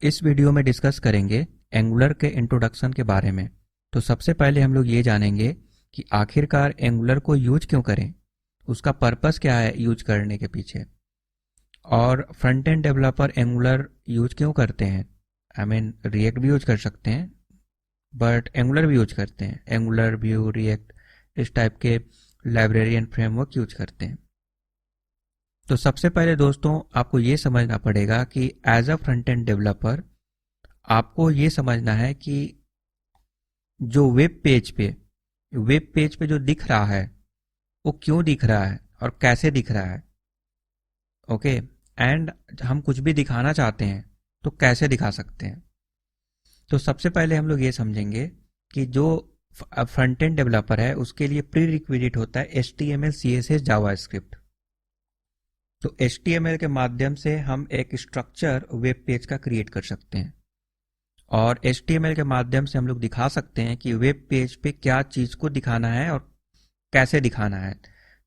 इस वीडियो में डिस्कस करेंगे एंगुलर के इंट्रोडक्शन के बारे में। तो सबसे पहले हम लोग ये जानेंगे कि आखिरकार एंगुलर को यूज क्यों करें, उसका पर्पस क्या है यूज करने के पीछे, और front end developer angular use क्यों करते हैं। आई मीन रिएक्ट भी यूज कर सकते हैं बट एंगुलर भी यूज करते हैं, एंगुलर, व्यू, रिएक्ट इस टाइप के लाइब्रेरी एंड फ्रेमवर्क यूज करते हैं। तो सबसे पहले दोस्तों आपको ये समझना पड़ेगा कि as a front end developer आपको ये समझना है कि जो वेब पेज पे जो दिख रहा है वो क्यों दिख रहा है और कैसे दिख रहा है। ओके, एंड हम कुछ भी दिखाना चाहते हैं तो कैसे दिखा सकते हैं। तो सबसे पहले हम लोग ये समझेंगे कि जो फ्रंट एंड डेवलपर है उसके लिए प्री रिक्विजिट होता है HTML, CSS, जावास्क्रिप्ट। तो HTML के माध्यम से हम एक स्ट्रक्चर वेब पेज का क्रिएट कर सकते हैं और HTML के माध्यम से हम लोग दिखा सकते हैं कि वेब पेज पे क्या चीज को दिखाना है और कैसे दिखाना है।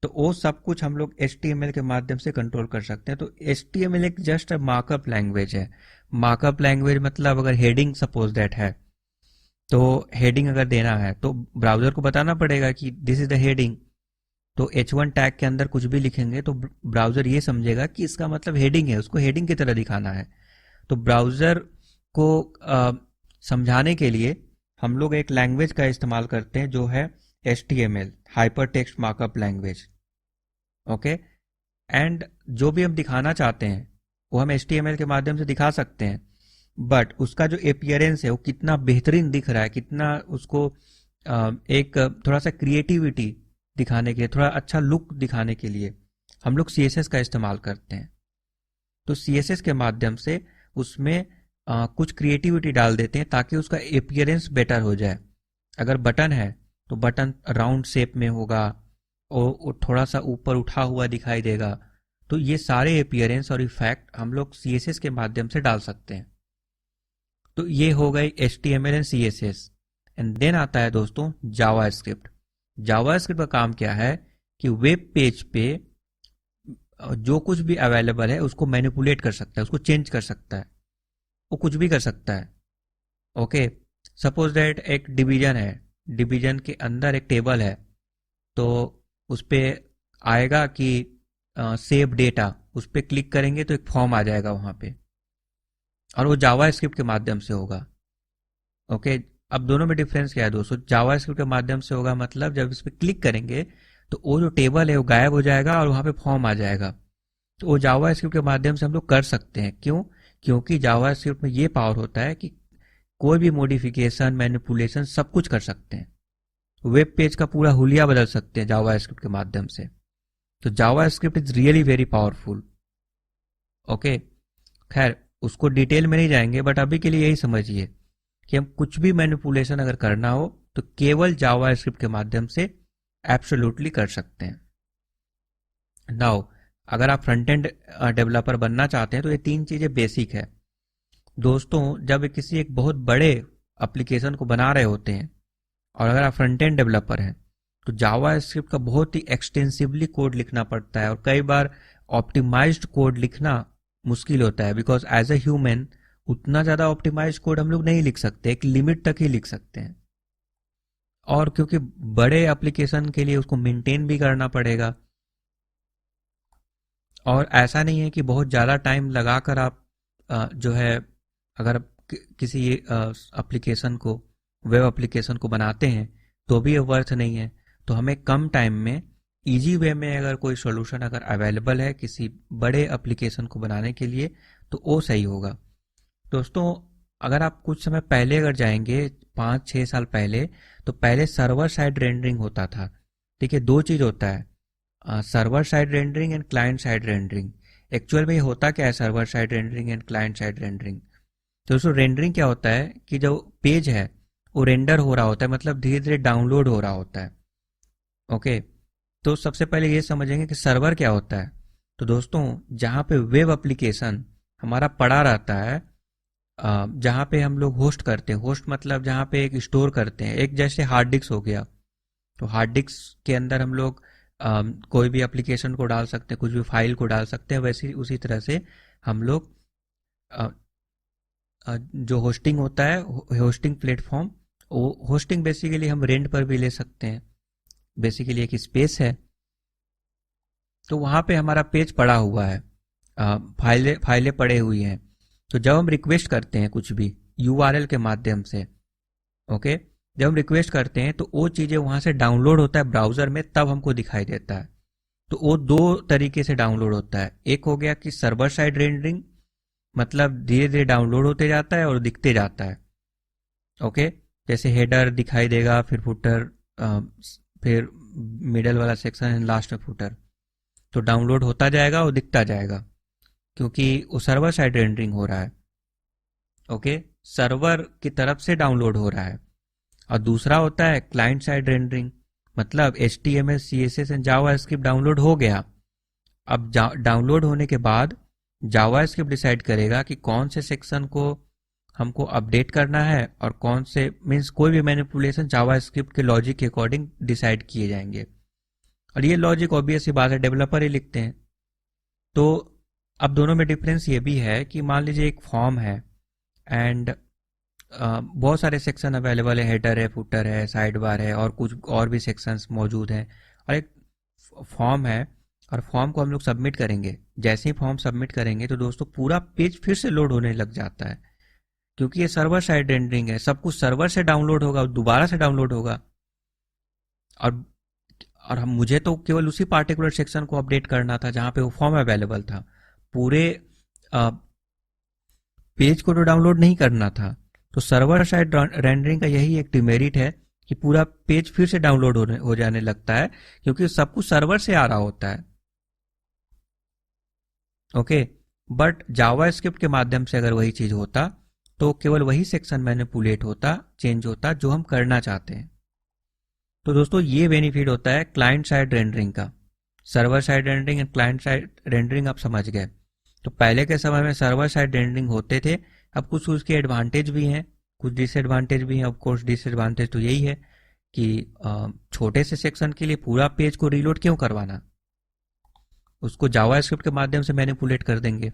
तो वो सब कुछ हम लोग HTML के माध्यम से कंट्रोल कर सकते हैं। तो HTML एक जस्ट मार्कअप लैंग्वेज है। मार्कअप लैंग्वेज मतलब अगर हेडिंग सपोज दैट है तो हेडिंग अगर देना है तो ब्राउजर को बताना पड़ेगा कि दिस इज द हेडिंग। तो H1 टैग के अंदर कुछ भी लिखेंगे तो ब्राउजर ये समझेगा कि इसका मतलब हेडिंग है, उसको हेडिंग की तरह दिखाना है। तो ब्राउजर को समझाने के लिए हम लोग एक लैंग्वेज का इस्तेमाल करते हैं जो है HTML, hyper text markup language. Okay, and जो भी हम दिखाना चाहते हैं वो हम HTML के माध्यम से दिखा सकते हैं, बट उसका जो अपीयरेंस है वो कितना बेहतरीन दिख रहा है, कितना उसको एक थोड़ा सा क्रिएटिविटी दिखाने के लिए, थोड़ा अच्छा लुक दिखाने के लिए हम लोग CSS का इस्तेमाल करते हैं। तो CSS के माध्यम से उसमें कुछ क्रिएटिविटी डाल देते हैं ताकि उसका अपीयरेंस बेटर हो जाए। अगर बटन है तो बटन राउंड शेप में होगा और थोड़ा सा ऊपर उठा हुआ दिखाई देगा। तो ये सारे अपीयरेंस और इफेक्ट हम लोग CSS के माध्यम से डाल सकते हैं। तो ये हो गई HTML and CSS। And then आता है दोस्तों जावास्क्रिप्ट। जावास्क्रिप्ट का काम क्या है कि वेब पेज पे जो कुछ भी अवेलेबल है उसको मैनिपुलेट कर सकता है, उसको चेंज कर सकता है, वो कुछ भी कर सकता है। ओके, सपोज दैट एक डिवीजन है, डिवीजन के अंदर एक टेबल है, तो उस पे आएगा कि सेव डेटा, उस पे क्लिक करेंगे तो एक फॉर्म आ जाएगा वहां पे और वो जावा स्क्रिप्ट के माध्यम से होगा। ओके, अब दोनों में डिफरेंस क्या है दोस्तों? जावा स्क्रिप्ट के माध्यम से होगा मतलब जब इस पे क्लिक करेंगे तो वो जो टेबल है वो गायब हो जाएगा और वहां पे फॉर्म आ जाएगा। तो वो जावा स्क्रिप्ट के माध्यम से हम लोग कर सकते हैं। क्यों? क्योंकि जावा स्क्रिप्ट में ये पावर होता है कि कोई भी मॉडिफिकेशन, मैनिपुलेशन सब कुछ कर सकते हैं। वेब पेज का पूरा हुलिया बदल सकते हैं जावा स्क्रिप्ट के माध्यम से। तो JavaScript is really very powerful. Okay, खैर उसको डिटेल में नहीं जाएंगे, बट अभी के लिए यही समझिए कि हम कुछ भी मैनिपुलेशन अगर करना हो तो केवल जावा स्क्रिप्ट के माध्यम से एब्सोल्युटली कर सकते हैं। नाउ अगर आप फ्रंट एंड डेवलपर बनना चाहते हैं तो ये तीन चीजें बेसिक है दोस्तों। जब किसी एक बहुत बड़े एप्लीकेशन को बना रहे होते हैं और अगर आप फ्रंट एंड डेवलपर हैं तो जावा स्क्रिप्ट का बहुत ही एक्सटेंसिवली कोड लिखना पड़ता है और कई बार ऑप्टिमाइज्ड कोड लिखना मुश्किल होता है, बिकॉज एज अ ह्यूमन उतना ज्यादा ऑप्टिमाइज्ड कोड हम लोग नहीं लिख सकते, एक लिमिट तक ही लिख सकते हैं। और क्योंकि बड़े एप्लीकेशन के लिए उसको मेंटेन भी करना पड़ेगा और ऐसा नहीं है कि बहुत ज़्यादा टाइम लगाकर आप जो है अगर किसी एप्लीकेशन को, वेब एप्लीकेशन को बनाते हैं तो भी ये वर्थ नहीं है। तो हमें कम टाइम में इजी वे में अगर कोई सॉल्यूशन अगर अवेलेबल है किसी बड़े एप्लीकेशन को बनाने के लिए तो वो सही होगा। दोस्तों अगर आप कुछ समय पहले अगर जाएंगे, 5-6 साल पहले, तो पहले सर्वर साइड रेंडरिंग होता था। ठीक है, दो चीज होता है, server side rendering and client side rendering. Actual में ये होता क्या है server side rendering and client side rendering? तो दोस्तों रेंडरिंग क्या होता है कि जो पेज है वो रेंडर हो रहा होता है, मतलब धीरे धीरे डाउनलोड हो रहा होता है। ओके, तो सबसे पहले ये समझेंगे कि सर्वर क्या होता है। तो दोस्तों जहाँ पे वेब एप्लीकेशन हमारा पड़ा रहता है, जहाँ पे हम लोग होस्ट करते हैं, होस्ट मतलब जहाँ पे एक स्टोर करते हैं, एक जैसे हार्ड डिस्क हो गया, तो हार्ड डिस्क के अंदर हम लोग कोई भी एप्लीकेशन को डाल सकते हैं, कुछ भी फाइल को डाल सकते हैं। वैसे उसी तरह से हम लोग जो होस्टिंग होता है, होस्टिंग प्लेटफॉर्म, वो होस्टिंग बेसिकली हम रेंट पर भी ले सकते हैं, बेसिकली एक स्पेस है। तो वहाँ पे हमारा पेज पड़ा हुआ है, फाइलें फाइलें पड़े हुई हैं। तो जब हम रिक्वेस्ट करते हैं कुछ भी यूआरएल के माध्यम से, ओके, जब हम रिक्वेस्ट करते हैं तो वो चीज़ें वहाँ से डाउनलोड होता है ब्राउज़र में, तब हमको दिखाई देता है। तो वो दो तरीके से डाउनलोड होता है। एक हो गया कि सर्वर साइड रेंडरिंग, मतलब धीरे धीरे डाउनलोड होते जाता है और दिखते जाता है, ओके। जैसे हेडर दिखाई देगा, फिर फुटर, फिर मिडल वाला सेक्शन एंड लास्ट में फुटर। तो डाउनलोड होता जाएगा और दिखता जाएगा, क्योंकि वो सर्वर साइड रेंडरिंग हो रहा है, ओके, सर्वर की तरफ से डाउनलोड हो रहा है। और दूसरा होता है क्लाइंट साइड रेंडरिंग, मतलब HTML CSS and JavaScript download हो गया। अब डाउनलोड होने के बाद जावास्क्रिप्ट डिसाइड करेगा कि कौन से सेक्शन को हमको अपडेट करना है और कौन से, मीन्स कोई भी मैनिपुलेशन जावास्क्रिप्ट के लॉजिक के अकॉर्डिंग डिसाइड किए जाएंगे। और ये लॉजिक ऑब्वियस ही बात है, डेवलपर ही लिखते हैं। तो अब दोनों में डिफरेंस ये भी है कि मान लीजिए एक फॉर्म है एंड बहुत सारे सेक्शन अवेलेबल है, हेडर है, फुटर है, साइड बार है और कुछ और भी सेक्शंस मौजूद हैं, और एक फॉर्म है। और फॉर्म को हम लोग सबमिट करेंगे। जैसे ही फॉर्म सबमिट करेंगे तो दोस्तों पूरा पेज फिर से लोड होने लग जाता है, क्योंकि ये सर्वर साइड रेंडरिंग है, सब कुछ सर्वर से डाउनलोड होगा और दोबारा से डाउनलोड होगा। और और हम, मुझे तो केवल उसी पार्टिकुलर सेक्शन को अपडेट करना था जहां पे वो फॉर्म अवेलेबल था, पूरे पेज को तो डाउनलोड नहीं करना था। तो सर्वर साइड रेंडरिंग का यही एक डिमेरिट है कि पूरा पेज फिर से डाउनलोड हो जाने लगता है, क्योंकि सब कुछ सर्वर से आ रहा होता है, ओके। बट जावास्क्रिप्ट के माध्यम से अगर वही चीज होता तो केवल वही सेक्शन मैनिपुलेट होता, चेंज होता जो हम करना चाहते हैं। तो दोस्तों ये बेनिफिट होता है क्लाइंट साइड रेंडरिंग का। Server side rendering and client side rendering आप समझ गए। तो पहले के समय में सर्वर साइड रेंडरिंग होते थे। अब कुछ उसके एडवांटेज भी हैं, कुछ डिसएडवांटेज भी हैं। ऑफ कोर्स डिसएडवांटेज तो यही है कि छोटे से सेक्शन के लिए पूरा पेज को रीलोड क्यों करवाना, उसको जावास्क्रिप्ट के माध्यम से मैनिपुलेट कर देंगे।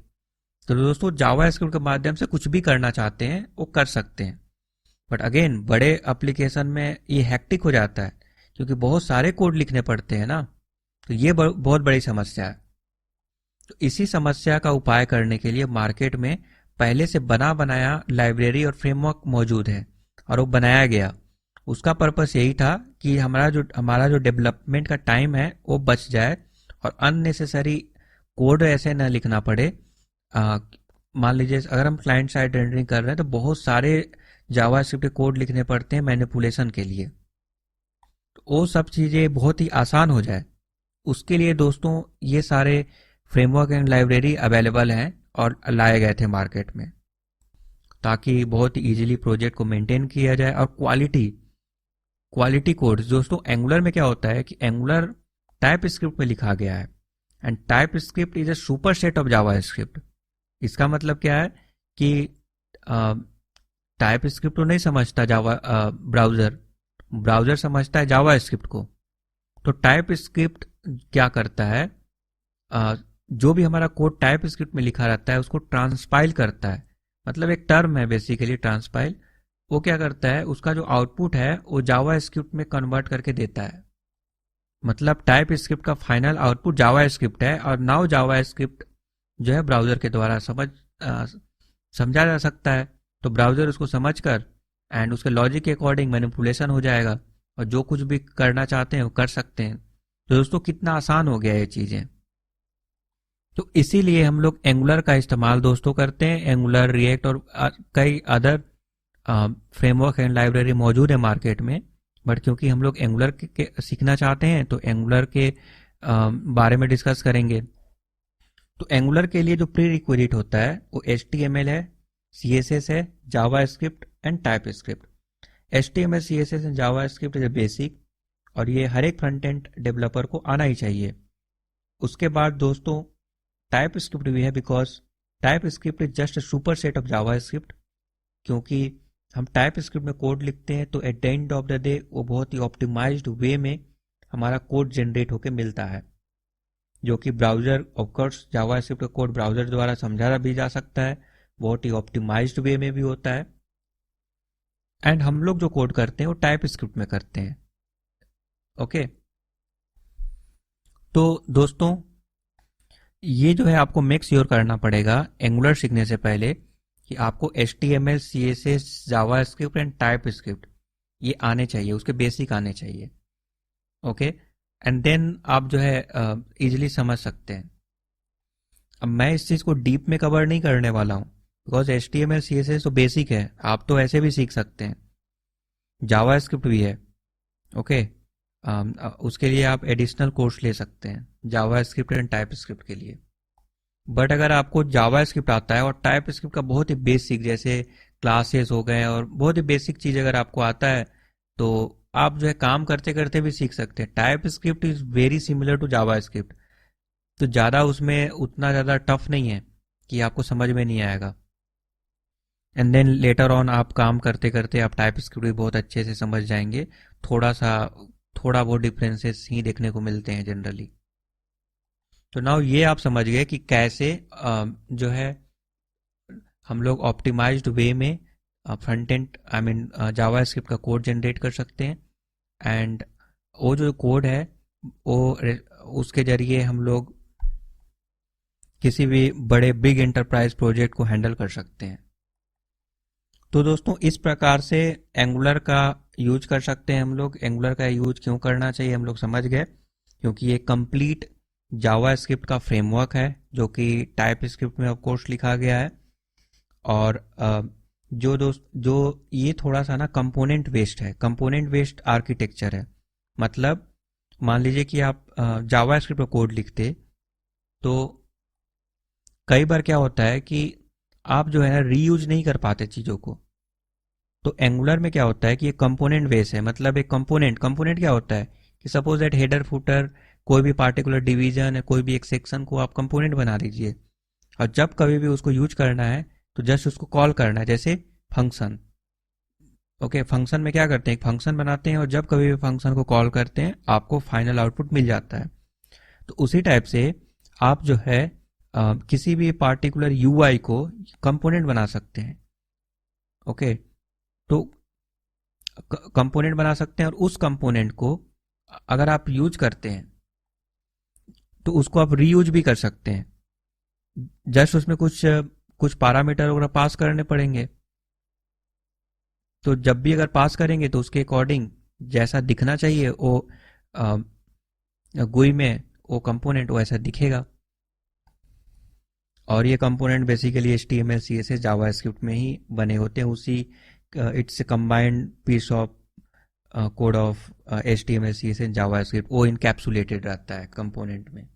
तो दोस्तों जावास्क्रिप्ट के माध्यम से कुछ भी करना चाहते हैं वो कर सकते हैं। बट अगेन बड़े एप्लीकेशन में ये हैक्टिक हो जाता है, क्योंकि बहुत सारे कोड लिखने पड़ते हैं ना। तो ये बहुत बड़ी समस्या है। तो इसी समस्या का उपाय करने के लिए मार्केट में पहले से बना बनाया लाइब्रेरी और फ्रेमवर्क मौजूद है, और वो बनाया गया। उसका पर्पस यही था कि हमारा जो डेवलपमेंट का टाइम है वो बच जाए और अननेसेसरी कोड ऐसे न लिखना पड़े। मान लीजिए अगर हम क्लाइंट साइड रेंडरिंग कर रहे हैं तो बहुत सारे जावास्क्रिप्ट कोड लिखने पड़ते हैं मैनिपुलेशन के लिए, तो वो सब चीज़ें बहुत ही आसान हो जाए। उसके लिए दोस्तों ये सारे फ्रेमवर्क एंड लाइब्रेरी अवेलेबल हैं और लाए गए थे मार्केट में, ताकि बहुत ही इजीली प्रोजेक्ट को मेंटेन किया जाए। और क्वालिटी कोड्स दोस्तों, एंगुलर में क्या होता है कि एंगुलर टाइप स्क्रिप्ट में लिखा गया है, and type script is a super set of Java script. इसका मतलब क्या है कि टाइप स्क्रिप्ट तो नहीं समझता जावा ब्राउजर समझता है जावा स्क्रिप्ट को। तो टाइप स्क्रिप्ट क्या करता है, जो भी हमारा कोड टाइप स्क्रिप्ट में लिखा रहता है उसको ट्रांसपाइल करता है। मतलब एक टर्म है बेसिकली ट्रांसपाइल। वो क्या करता है, उसका जो आउटपुट है वो जावा स्क्रिप्ट में कन्वर्ट करके देता है। मतलब टाइप स्क्रिप्ट का फाइनल आउटपुट जावा स्क्रिप्ट है, और नाउ जावा स्क्रिप्ट जो है ब्राउजर के द्वारा समझा जा सकता है। तो ब्राउजर उसको समझकर एंड उसके लॉजिक के अकॉर्डिंग मैनिपुलेशन हो जाएगा, और जो कुछ भी करना चाहते हैं वो कर सकते हैं। तो दोस्तों कितना आसान हो गया ये चीजें। तो इसीलिए हम लोग एंगुलर का इस्तेमाल दोस्तों करते हैं। एंगुलर, रिएक्ट और कई अदर फ्रेमवर्क एंड लाइब्रेरी मौजूद है मार्केट में। बट क्योंकि हम लोग एंगुलर के सीखना चाहते हैं तो एंगुलर के बारे में डिस्कस करेंगे। तो एंगुलर के लिए जो प्री रिक्विजिट होता है वो HTML है, CSS है, JavaScript and type script. HTML, CSS and JavaScript is basic, और ये हर एक फ्रंट एंड डेवलपर को आना ही चाहिए। उसके बाद दोस्तों टाइप स्क्रिप्ट भी है, because type script is just a super set of JavaScript. क्योंकि हम टाइप स्क्रिप्ट में कोड लिखते हैं तो at the end of the day वो बहुत ही ऑप्टिमाइज्ड वे में हमारा कोड जनरेट होकर मिलता है, जो कि ब्राउजर, ऑफकोर्स जावास्क्रिप्ट का कोड ब्राउजर द्वारा समझा भी जा सकता है, बहुत ही ऑप्टिमाइज्ड वे में भी होता है। एंड हम लोग जो कोड करते हैं वो टाइप स्क्रिप्ट में करते हैं। ओके, तो दोस्तों ये जो है आपको मेक श्योर करना पड़ेगा एंगुलर सीखने से पहले कि आपको HTML, CSS, JavaScript and type script ये आने चाहिए, उसके बेसिक आने चाहिए। ओके, एंड देन आप जो है इजीली समझ सकते हैं। अब मैं इस चीज़ को डीप में कवर नहीं करने वाला हूँ, बिकॉज HTML, CSS तो बेसिक है, आप तो ऐसे भी सीख सकते हैं। जावास्क्रिप्ट भी है। ओके, उसके लिए आप एडिशनल कोर्स ले सकते हैं जावास्क्रिप्ट एंड टाइप स्क्रिप्ट के लिए। बट अगर आपको जावा स्क्रिप्ट आता है और टाइप स्क्रिप्ट का बहुत ही बेसिक, जैसे क्लासेस हो गए और बहुत ही बेसिक चीज अगर आपको आता है, तो आप जो है काम करते करते भी सीख सकते हैं। TypeScript is very similar to JavaScript, तो ज़्यादा उसमें उतना ज़्यादा टफ नहीं है कि आपको समझ में नहीं आएगा। एंड देन लेटर ऑन आप काम करते करते आप टाइप स्क्रिप्ट भी बहुत अच्छे से समझ जाएंगे। थोड़ा सा थोड़ा बहुत डिफरेंसेस ही देखने को मिलते हैं जनरली। तो नाउ ये आप समझ गए कि कैसे जो है हम लोग ऑप्टिमाइज्ड वे में front and I mean Java script का कोड जनरेट कर सकते हैं। एंड वो जो कोड है वो उसके जरिए हम लोग किसी भी बड़े बिग एंटरप्राइज प्रोजेक्ट को हैंडल कर सकते हैं। तो दोस्तों इस प्रकार से एंगुलर का यूज कर सकते हैं हम लोग। एंगुलर का यूज क्यों करना चाहिए हम लोग समझ गए, क्योंकि ये कंप्लीट जावा स्क्रिप्ट का फ्रेमवर्क है जो कि टाइप स्क्रिप्ट में ऑफ कोर्स लिखा गया है। और जो ये थोड़ा सा ना कंपोनेंट बेस्ड है, कंपोनेंट बेस्ड आर्किटेक्चर है। मतलब मान लीजिए कि आप जावा स्क्रिप्ट कोड लिखते, तो कई बार क्या होता है कि आप जो है ना रीयूज नहीं कर पाते चीज़ों को। तो एंगुलर में क्या होता है कि ये कंपोनेंट बेस है। मतलब एक कंपोनेंट कंपोनेंट क्या होता है कि सपोज दैट हेडर फुटर कोई भी पार्टिकुलर डिवीजन है, कोई भी एक सेक्शन को आप कंपोनेंट बना दीजिए, और जब कभी भी उसको यूज करना है तो जस्ट उसको कॉल करना है, जैसे फंक्शन। ओके, फंक्शन में क्या करते हैं, एक फंक्शन बनाते हैं और जब कभी भी फंक्शन को कॉल करते हैं आपको फाइनल आउटपुट मिल जाता है। तो उसी टाइप से आप जो है किसी भी पार्टिकुलर यूआई को कंपोनेंट बना सकते हैं। ओके, तो कंपोनेंट बना सकते हैं और उस कंपोनेंट को अगर आप यूज करते हैं तो उसको आप रीयूज भी कर सकते हैं। जस्ट उसमें कुछ कुछ पैरामीटर वगैरह पास करने पड़ेंगे। तो जब भी अगर पास करेंगे तो उसके अकॉर्डिंग जैसा दिखना चाहिए वो गुई में वो कंपोनेंट वैसा दिखेगा। और ये component basically HTML, CSS, JavaScript में ही बने होते हैं। उसी it's combined piece of code of HTML, CSS, JavaScript, वो इनकैप्सुलेटेड रहता है कंपोनेंट में।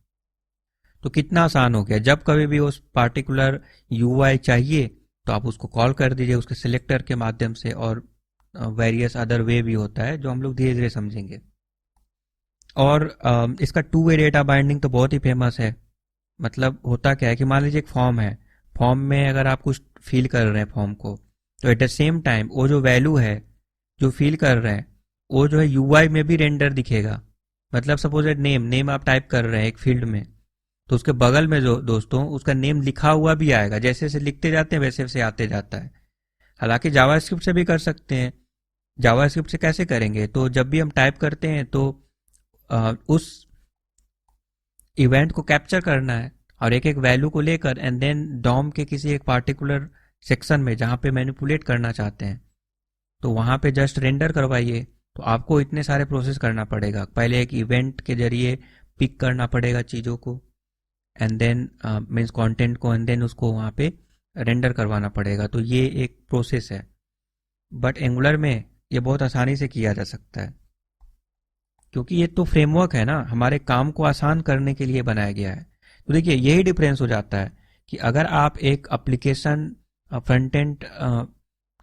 तो कितना आसान हो गया, जब कभी भी उस पार्टिकुलर UI चाहिए तो आप उसको कॉल कर दीजिए उसके सिलेक्टर के माध्यम से। और वेरियस अदर वे भी होता है जो हम लोग धीरे धीरे समझेंगे। और इसका 2 वे डेटा बाइंडिंग तो बहुत ही फेमस है। मतलब होता क्या है कि मान लीजिए एक फॉर्म है, फॉर्म में अगर आप कुछ फिल कर रहे हैं फॉर्म को, तो एट द सेम टाइम वो जो वैल्यू है जो फिल कर रहे हैं वो जो है UI में भी रेंडर दिखेगा। मतलब सपोज एट नेम आप टाइप कर रहे हैं एक फील्ड में, तो उसके बगल में जो दोस्तों उसका नेम लिखा हुआ भी आएगा। जैसे जैसे लिखते जाते हैं वैसे वैसे आते जाता है। हालांकि जावास्क्रिप्ट से भी कर सकते हैं। जावास्क्रिप्ट से कैसे करेंगे, तो जब भी हम टाइप करते हैं तो उस इवेंट को कैप्चर करना है और एक एक वैल्यू को लेकर एंड देन डॉम के किसी एक पार्टिकुलर सेक्शन में जहां पे मैनिपुलेट करना चाहते हैं तो वहां पे जस्ट रेंडर करवाइए। तो आपको इतने सारे प्रोसेस करना पड़ेगा। पहले एक इवेंट के जरिए पिक करना पड़ेगा चीज़ों को, एंड देन मीन्स कंटेंट को, एंड देन उसको वहां पे रेंडर करवाना पड़ेगा। तो ये एक प्रोसेस है। बट एंगुलर में ये बहुत आसानी से किया जा सकता है, क्योंकि ये तो फ्रेमवर्क है ना, हमारे काम को आसान करने के लिए बनाया गया है। तो देखिए यही डिफरेंस हो जाता है कि अगर आप एक application front end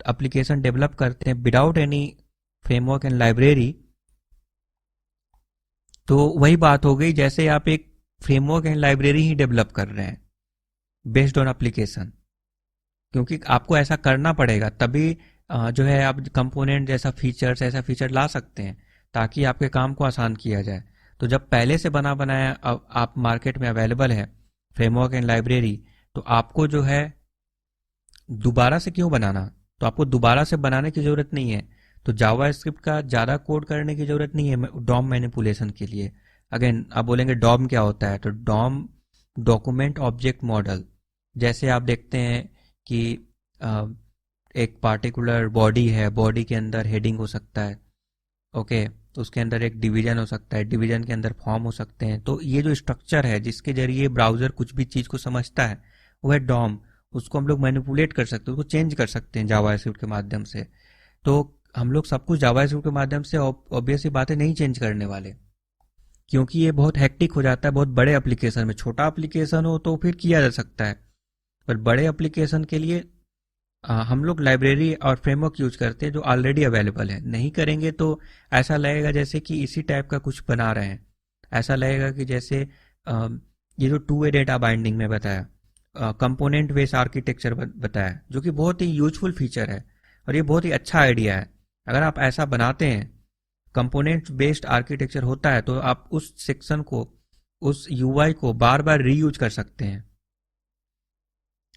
application develop करते हैं without any framework and library, तो वही बात हो गई जैसे आप एक framework and library he develop कर रहे हैं बेस्ड ऑन एप्लीकेशन। क्योंकि आपको ऐसा करना पड़ेगा तभी जो है आप कंपोनेंट जैसा फीचर्स ऐसा फीचर ला सकते हैं ताकि आपके काम को आसान किया जाए। तो जब पहले से बना बनाया आप मार्केट में अवेलेबल है फ्रेमवर्क एंड लाइब्रेरी, तो आपको जो है दोबारा से क्यों बनाना? तो आपको दोबारा से बनाने की ज़रूरत नहीं है। तो जावा स्क्रिप्ट का ज़्यादा कोड करने की ज़रूरत नहीं है डॉम मैनिपुलेशन के लिए। अगेन आप बोलेंगे डॉम क्या होता है? तो डॉम डॉक्यूमेंट ऑब्जेक्ट मॉडल। जैसे आप देखते हैं कि अ, एक पार्टिकुलर बॉडी है, बॉडी के अंदर हेडिंग हो सकता है, ओके, तो उसके अंदर एक डिवीजन हो सकता है, डिवीजन के अंदर फॉर्म हो सकते हैं। तो ये जो स्ट्रक्चर है जिसके जरिए ब्राउजर कुछ भी चीज़ को समझता है वो है डॉम। उसको हम लोग मैनिपुलेट कर सकते हैं, उसको चेंज कर सकते हैं जावास्क्रिप्ट के माध्यम से। तो हम लोग सब कुछ जावास्क्रिप्ट के माध्यम से ऑब्वियसली बातें नहीं चेंज करने वाले, क्योंकि ये बहुत हेक्टिक हो जाता है बहुत बड़े एप्लीकेशन में। छोटा एप्लीकेशन हो तो फिर किया जा सकता है, पर बड़े एप्लीकेशन के लिए हम लोग लाइब्रेरी और फ्रेमवर्क यूज करते हैं जो ऑलरेडी अवेलेबल है। नहीं करेंगे तो ऐसा लगेगा जैसे कि इसी टाइप का कुछ बना रहे हैं। ऐसा लगेगा कि जैसे ये जो टू वे डेटा बाइंडिंग में बताया, कंपोनेंट बेस्ड आर्किटेक्चर बताया, जो कि बहुत ही यूजफुल फीचर है और ये बहुत ही अच्छा आइडिया है। अगर आप ऐसा बनाते हैं, कंपोनेंट बेस्ड आर्किटेक्चर होता है, तो आप उस सेक्शन को, उस यूआई को बार बार रीयूज कर सकते हैं।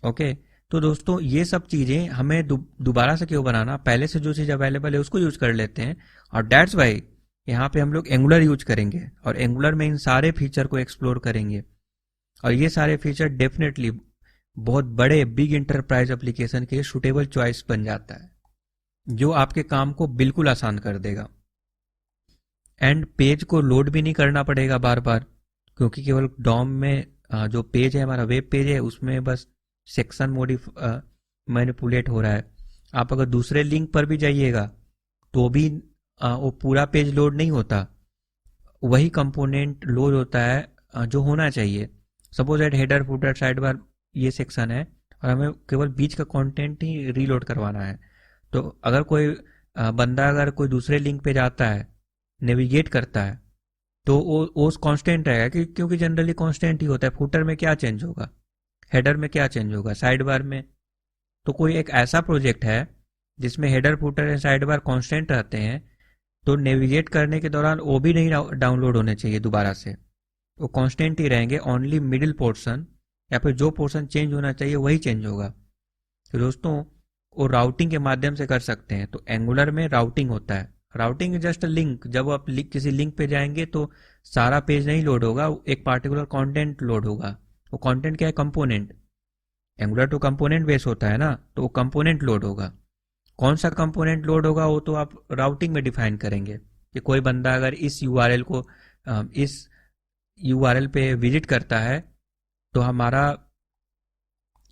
ओके, तो दोस्तों ये सब चीजें हमें दोबारा से क्यों बनाना, पहले से जो चीज अवेलेबल है उसको यूज कर लेते हैं। और दैट्स वाई यहाँ पे हम लोग एंगुलर यूज करेंगे और एंगुलर में इन सारे फीचर को एक्सप्लोर करेंगे। और ये सारे फीचर डेफिनेटली बहुत बड़े बिग इंटरप्राइज एप्लीकेशन के लिए सुटेबल चॉइस बन जाता है, जो आपके काम को बिल्कुल आसान कर देगा। एंड पेज को लोड भी नहीं करना पड़ेगा बार बार, क्योंकि केवल डॉम में जो पेज है हमारा वेब पेज है उसमें बस सेक्शन मैनिपुलेट हो रहा है। आप अगर दूसरे लिंक पर भी जाइएगा तो भी वो पूरा पेज लोड नहीं होता, वही कंपोनेंट लोड होता है जो होना चाहिए। Suppose at header footer sidebar ये सेक्शन है और हमें केवल बीच का कंटेंट ही रीलोड करवाना है। तो अगर कोई बंदा अगर कोई दूसरे लिंक पे जाता है, नेविगेट करता है, तो वो कांस्टेंट रहेगा, क्योंकि जनरली कांस्टेंट ही होता है। फुटर में क्या चेंज होगा, हेडर में क्या चेंज होगा, साइड बार में। तो कोई एक ऐसा प्रोजेक्ट है जिसमें header footer and side bar constant रहते हैं, तो नेविगेट करने के दौरान वो भी नहीं डाउनलोड होने चाहिए दोबारा से, वो कांस्टेंट ही रहेंगे। ओनली मिडिल पोर्शन या फिर जो पोर्शन चेंज होना चाहिए वही चेंज होगा। तो दोस्तों वो राउटिंग के माध्यम से कर सकते हैं। तो एंगुलर में राउटिंग होता है। Routing is just a link. जब आप किसी लिंक पे जाएंगे तो सारा पेज नहीं लोड होगा, एक पार्टिकुलर कंटेंट लोड होगा। वो कंटेंट क्या है, कंपोनेंट। एंगुलर तो कंपोनेंट बेस होता है ना, तो वो कंपोनेंट लोड होगा। कौन सा कंपोनेंट लोड होगा वो तो आप राउटिंग में डिफाइन करेंगे कि कोई बंदा अगर इस यूआरएल को इस यूआरएल पे विजिट करता है तो हमारा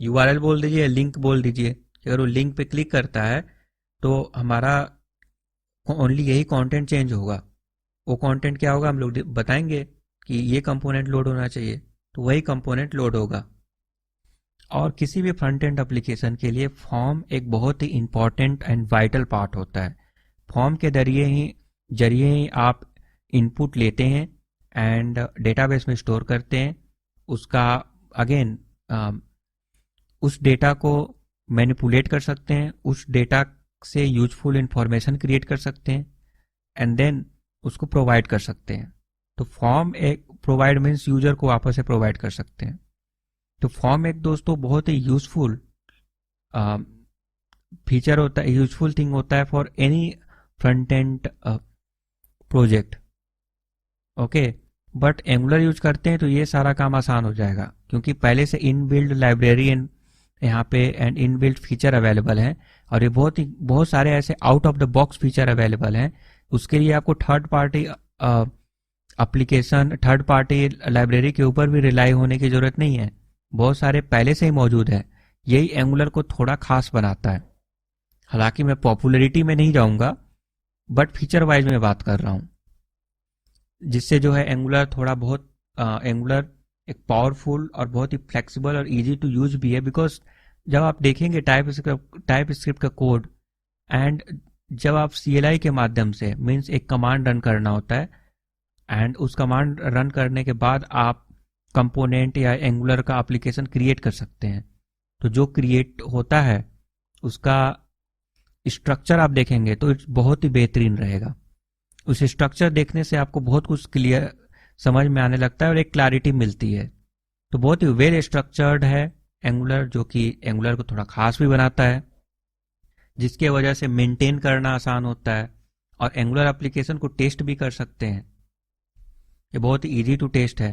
यूआरएल बोल दीजिए, लिंक बोल दीजिए, अगर वो लिंक पे क्लिक करता है तो हमारा ओनली यही कंटेंट चेंज होगा। वो कंटेंट क्या होगा हम लोग बताएंगे कि ये कंपोनेंट लोड होना चाहिए, तो वही कंपोनेंट लोड होगा। और किसी भी फ्रंट एंड एप्लीकेशन के लिए फॉर्म एक बहुत ही इंपॉर्टेंट एंड वाइटल पार्ट होता है। फॉर्म के जरिए ही आप इनपुट लेते हैं एंड डेटाबेस में स्टोर करते हैं। उसका अगेन उस डेटा को मैनिपुलेट कर सकते हैं, उस डेटा से यूजफुल इंफॉर्मेशन क्रिएट कर सकते हैं एंड देन उसको प्रोवाइड कर सकते हैं। तो फॉर्म एक प्रोवाइड मीन्स यूजर को वापस से प्रोवाइड कर सकते हैं। तो फॉर्म एक दोस्तों बहुत ही यूजफुल फीचर होता है, यूजफुल थिंग होता है for any front end project. Okay, but angular use करते हैं तो ये सारा काम आसान हो जाएगा, क्योंकि पहले से इन बिल्ड लाइब्रेरी यहाँ पे and in build feature available हैं। और ये बहुत सारे ऐसे out of the box feature available हैं। उसके लिए आपको third party application, third party library के ऊपर भी रिलाई होने की जरूरत नहीं है। बहुत सारे पहले से ही मौजूद है। यही एंगुलर को थोड़ा खास बनाता है। हालांकि मैं पॉपुलैरिटी में नहीं जाऊंगा, बट फीचर वाइज में बात कर रहा हूं, जिससे जो है एंगुलर थोड़ा बहुत एंगुलर एक पावरफुल और बहुत ही फ्लेक्सिबल और इजी टू यूज भी है। बिकॉज जब आप देखेंगे टाइप स्क्रिप्ट का कोड एंड जब आप CLI के माध्यम से मीन्स एक कमांड रन करना होता है एंड उस कमांड रन करने के बाद आप कंपोनेंट या एंगुलर का एप्लीकेशन क्रिएट कर सकते हैं। तो जो क्रिएट होता है उसका स्ट्रक्चर आप देखेंगे तो बहुत ही बेहतरीन रहेगा। उस स्ट्रक्चर देखने से आपको बहुत कुछ क्लियर समझ में आने लगता है और एक क्लैरिटी मिलती है। तो बहुत ही वेल स्ट्रक्चर्ड है एंगुलर, जो कि एंगुलर को थोड़ा खास भी बनाता है, जिसके वजह से मेंटेन करना आसान होता है और एंगुलर एप्लीकेशन को टेस्ट भी कर सकते हैं। ये बहुत इजी टू टेस्ट है।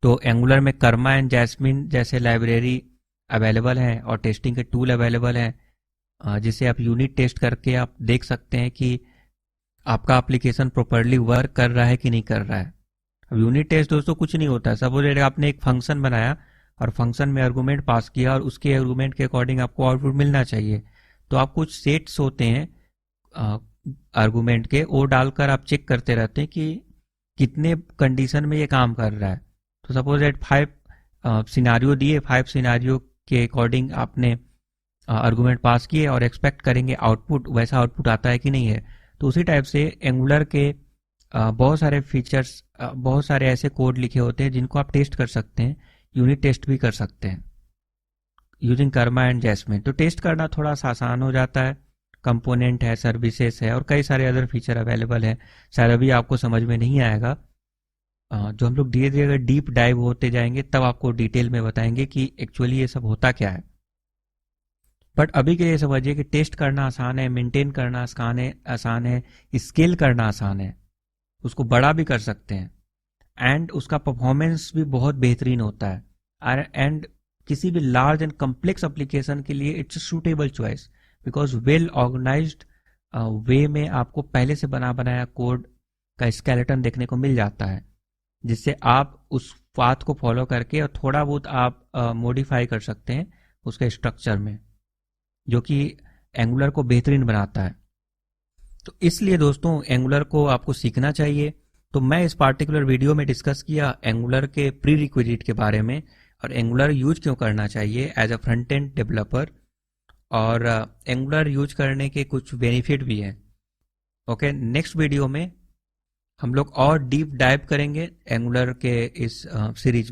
तो एंगुलर में कर्मा एंड जैस्मिन जैसे लाइब्रेरी अवेलेबल हैं और टेस्टिंग के टूल अवेलेबल हैं, जिसे आप यूनिट टेस्ट करके आप देख सकते हैं कि आपका एप्लीकेशन प्रॉपरली वर्क कर रहा है कि नहीं कर रहा है। अब यूनिट टेस्ट दोस्तों कुछ नहीं होता है। सपोज आपने एक फंक्शन बनाया और फंक्शन में आर्गुमेंट पास किया और उसके आर्गुमेंट के अकॉर्डिंग आपको आउटपुट मिलना चाहिए, तो आप कुछ सेट्स होते हैं आर्गुमेंट के, वो डालकर आप चेक करते रहते हैं कि कितने कंडीशन में ये काम कर रहा है। तो सपोज एट 5 सिनारियो दिए, 5 सिनारियो के अकॉर्डिंग आपने आर्गुमेंट पास किए और एक्सपेक्ट करेंगे आउटपुट वैसा आउटपुट आता है कि नहीं है। तो उसी टाइप से एंगुलर के बहुत सारे फीचर्स, बहुत सारे ऐसे कोड लिखे होते हैं जिनको आप टेस्ट कर सकते हैं, यूनिट टेस्ट भी कर सकते हैं यूजिंग कर्मा एंड जैस्मिन। तो टेस्ट करना थोड़ा सा आसान हो जाता है। कंपोनेंट है, सर्विसेज है और कई सारे अदर फीचर अवेलेबल है। शायद अभी आपको समझ में नहीं आएगा, जो हम लोग धीरे धीरे डीप डाइव होते जाएंगे तब आपको डिटेल में बताएंगे कि एक्चुअली ये सब होता क्या है। बट अभी के लिए समझिए कि टेस्ट करना आसान है, मेंटेन करना आसान है, स्केल करना आसान है, उसको बड़ा भी कर सकते हैं एंड उसका परफॉर्मेंस भी बहुत बेहतरीन होता है। एंड किसी भी लार्ज एंड कम्प्लेक्स एप्लीकेशन के लिए it's suitable choice, because well organised way में आपको पहले से बना बनाया कोड का स्केलेटन देखने को मिल जाता है, जिससे आप उस पाथ को फॉलो करके और थोड़ा बहुत आप मॉडिफाई कर सकते हैं उसके स्ट्रक्चर में, जो कि एंगुलर को बेहतरीन बनाता है। तो इसलिए दोस्तों एंगुलर को आपको सीखना चाहिए। तो मैं इस पार्टिकुलर वीडियो में डिस्कस किया एंगुलर के प्री रिक्विजिट के बारे में और एंगुलर यूज क्यों करना चाहिए as a front end developer, और एंगुलर यूज करने के कुछ बेनिफिट भी हैं। ओके, नेक्स्ट वीडियो में हम लोग और डीप डाइव करेंगे एंगुलर के इस सीरीज में।